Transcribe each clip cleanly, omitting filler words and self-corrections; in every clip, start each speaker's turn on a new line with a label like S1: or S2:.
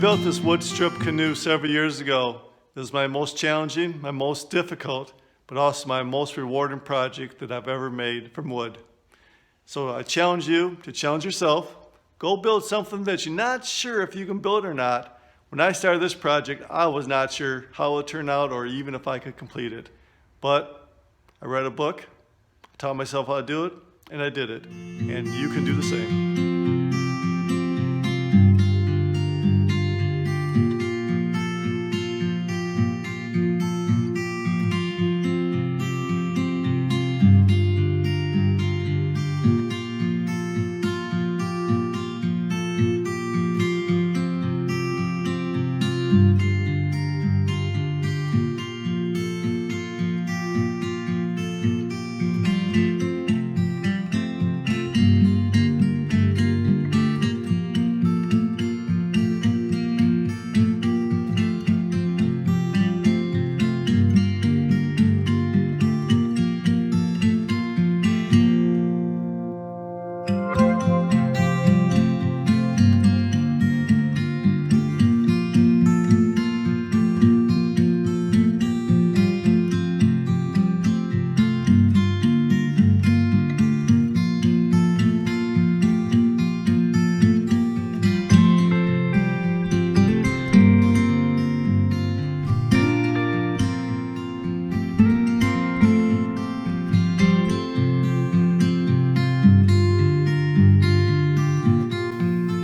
S1: built this wood strip canoe several years ago. It was my most challenging, my most difficult, but also my most rewarding project that I've ever made from wood. So I challenge you to challenge yourself. Go build something that you're not sure if you can build or not. When I started this project, I was not sure how it would turn out or even if I could complete it. But I read a book, taught myself how to do it, and I did it. And you can do the same.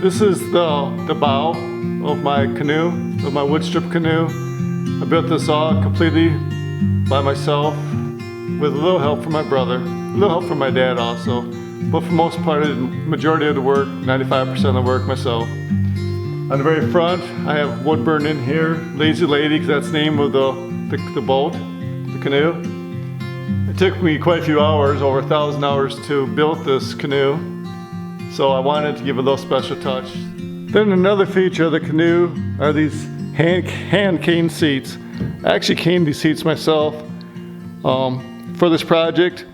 S1: This is the bow of my canoe, of my wood strip canoe. I built this all completely by myself with a little help from my brother, a little help from my dad also, but for the most part, the majority of the work, 95% of the work myself. On the very front, I have wood burning here, Lazy Lady, because that's the name of the boat, the canoe. It took me quite a few hours, over 1,000 hours to build this canoe. So I wanted to give a little special touch. Then another feature of the canoe are these hand cane seats. I actually caned these seats myself for this project.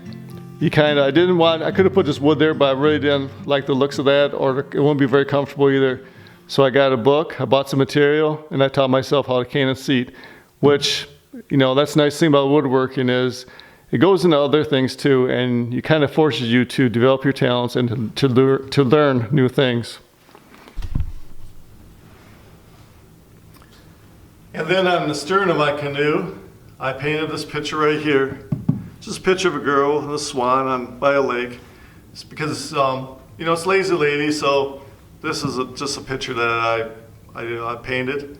S1: I could have put this wood there, but I really didn't like the looks of that, or it wouldn't be very comfortable either. So I got a book, I bought some material, and I taught myself how to cane a seat, which, that's the nice thing about woodworking is it goes into other things too, and it kind of forces you to develop your talents and to learn new things. And then on the stern of my canoe, I painted this picture right here. Just a picture of a girl and a swan by a lake. It's because it's Lazy Lady, so this is just a picture that I painted.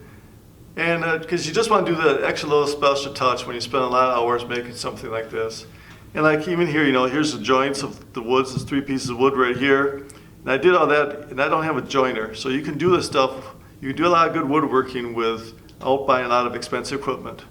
S1: And because you just want to do that extra little special touch when you spend a lot of hours making something like this. And like even here, here's the joints of the woods. There's 3 pieces of wood right here. And I did all that, and I don't have a joiner. So you can do this stuff. You can do a lot of good woodworking without buying a lot of expensive equipment.